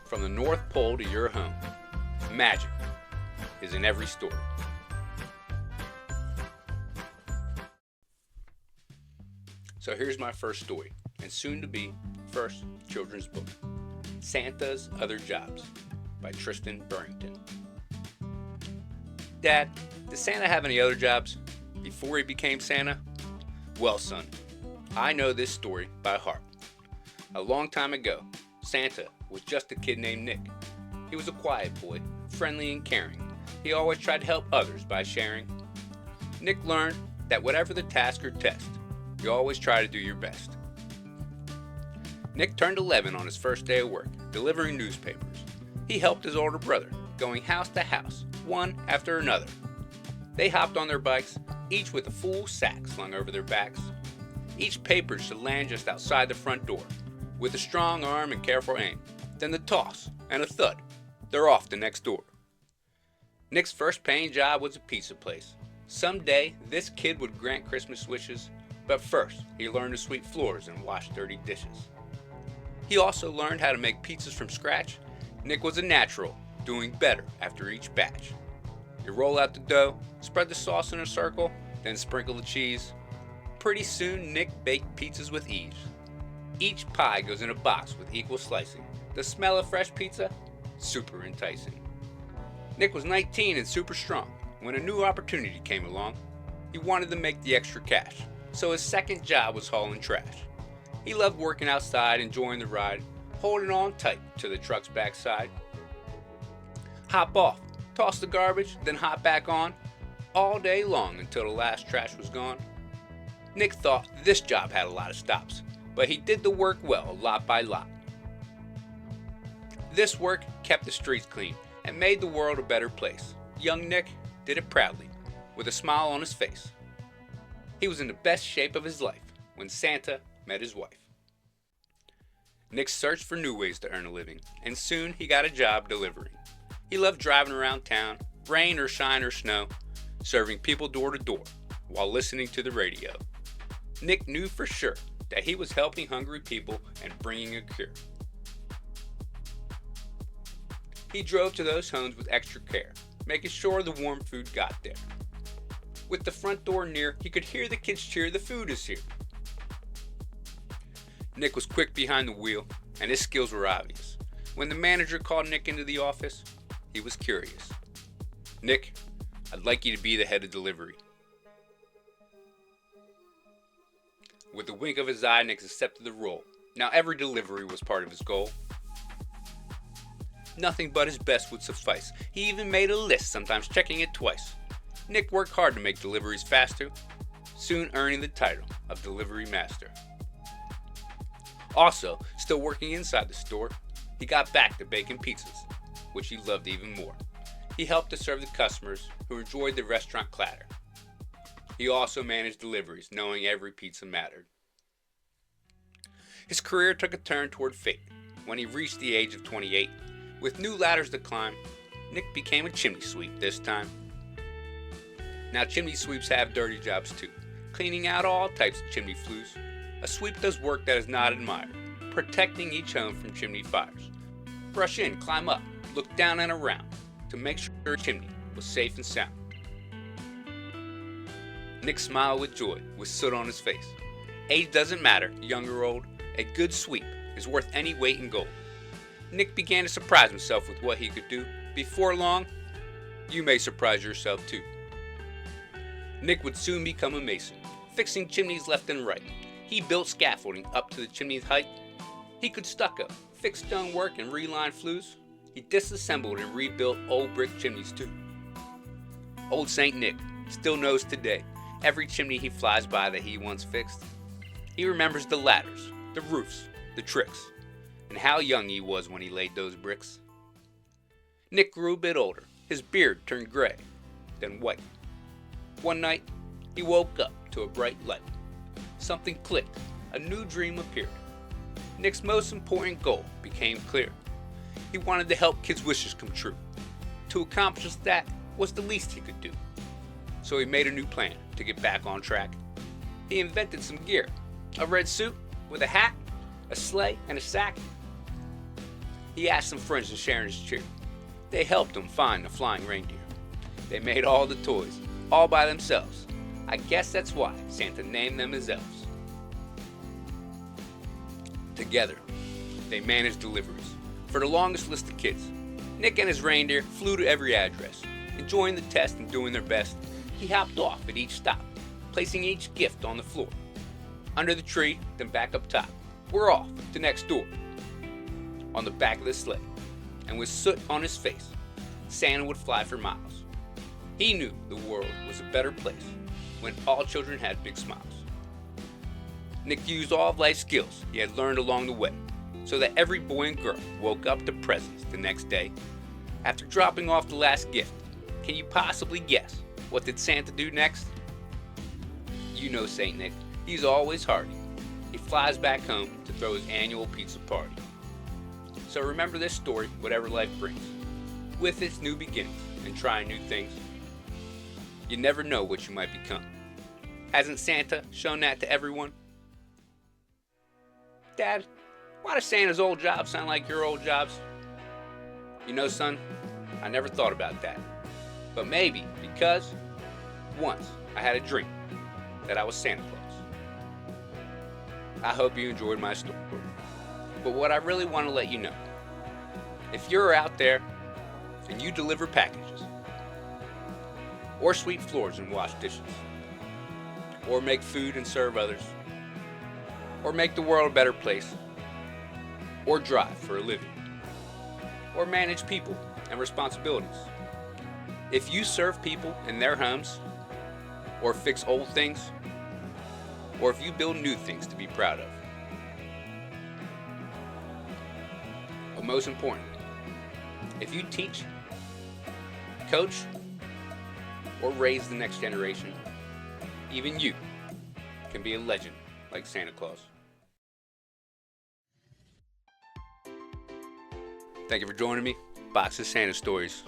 From the North Pole to your home, magic is in every story. So here's my first story, and soon to be first children's book, Santa's Other Jobs by Tristan Burrington. Dad, did Santa have any other jobs before he became Santa? Well, son, I know this story by heart. A long time ago, Santa was just a kid named Nick. He was a quiet boy, friendly and caring. He always tried to help others by sharing. Nick learned that whatever the task or test, you always try to do your best. Nick turned 11 on his first day of work, delivering newspapers. He helped his older brother, going house to house, one after another. They hopped on their bikes, each with a full sack slung over their backs. Each paper should land just outside the front door, with a strong arm and careful aim. Then the toss and a thud, they're off the next door. Nick's first paying job was a pizza place. Someday, this kid would grant Christmas wishes, but first, he learned to sweep floors and wash dirty dishes. He also learned how to make pizzas from scratch. Nick was a natural, doing better after each batch. You roll out the dough, spread the sauce in a circle, then sprinkle the cheese. Pretty soon, Nick baked pizzas with ease. Each pie goes in a box with equal slicing. The smell of fresh pizza, super enticing. Nick was 19 and super strong when a new opportunity came along. He wanted to make the extra cash, so his second job was hauling trash. He loved working outside, enjoying the ride, holding on tight to the truck's backside. Hop off, toss the garbage, then hop back on, all day long until the last trash was gone. Nick thought this job had a lot of stops, but he did the work well, lot by lot. This work kept the streets clean and made the world a better place. Young Nick did it proudly, with a smile on his face. He was in the best shape of his life when Santa met his wife. Nick searched for new ways to earn a living, and soon he got a job delivering. He loved driving around town, rain or shine or snow, serving people door to door while listening to the radio. Nick knew for sure that he was helping hungry people and bringing a cure. He drove to those homes with extra care, making sure the warm food got there. With the front door near, he could hear the kids cheer, "The food is here." Nick was quick behind the wheel, and his skills were obvious. When the manager called Nick into the office, he was curious. "Nick, I'd like you to be the head of delivery." With a wink of his eye, Nick accepted the role. Now every delivery was part of his goal. Nothing but his best would suffice. He even made a list, sometimes checking it twice. Nick worked hard to make deliveries faster, soon earning the title of Delivery Master. Also, still working inside the store, he got back to baking pizzas, which he loved even more. He helped to serve the customers who enjoyed the restaurant clatter. He also managed deliveries, knowing every pizza mattered. His career took a turn toward fate when he reached the age of 28. With new ladders to climb, Nick became a chimney sweep this time. Now chimney sweeps have dirty jobs too, cleaning out all types of chimney flues. A sweep does work that is not admired, protecting each home from chimney fires. Brush in, climb up, look down and around to make sure the chimney was safe and sound. Nick smiled with joy, with soot on his face. Age doesn't matter, young or old. A good sweep is worth any weight in gold. Nick began to surprise himself with what he could do. Before long, you may surprise yourself too. Nick would soon become a mason, fixing chimneys left and right. He built scaffolding up to the chimney's height. He could stucco, fix stonework and reline flues. He disassembled and rebuilt old brick chimneys too. Old Saint Nick still knows today every chimney he flies by that he once fixed. He remembers the ladders, the roofs, the tricks, and how young he was when he laid those bricks. Nick grew a bit older. His beard turned gray, then white. One night, he woke up to a bright light. Something clicked. A new dream appeared. Nick's most important goal became clear. He wanted to help kids' wishes come true. To accomplish that was the least he could do. So he made a new plan to get back on track. He invented some gear. A red suit with a hat, a sleigh, and a sack. He asked some friends to share in his cheer. They helped him find the flying reindeer. They made all the toys, all by themselves. I guess that's why Santa named them his elves. Together, they managed deliveries for the longest list of kids. Nick and his reindeer flew to every address. Enjoying the test and doing their best, he hopped off at each stop, placing each gift on the floor. Under the tree, then back up top. We're off to next door. On the back of the sleigh, and with soot on his face, Santa would fly for miles. He knew the world was a better place when all children had big smiles. Nick used all of life's skills he had learned along the way, so that every boy and girl woke up to presents the next day. After dropping off the last gift, can you possibly guess what did Santa do next? You know Saint Nick, he's always hardy. He flies back home to throw his annual pizza party. So remember this story, whatever life brings, with its new beginnings and trying new things. You never know what you might become. Hasn't Santa shown that to everyone? Dad, why does Santa's old jobs sound like your old jobs? You know, son, I never thought about that. But maybe because once I had a dream that I was Santa Claus. I hope you enjoyed my story. But what I really want to let you know, if you're out there and you deliver packages, or sweep floors and wash dishes, or make food and serve others, or make the world a better place, or drive for a living, or manage people and responsibilities. If you serve people in their homes, or fix old things, or if you build new things to be proud of. But most importantly, if you teach, coach, or raise the next generation, even you can be a legend like Santa Claus. Thank you for joining me. Box of Santa Stories.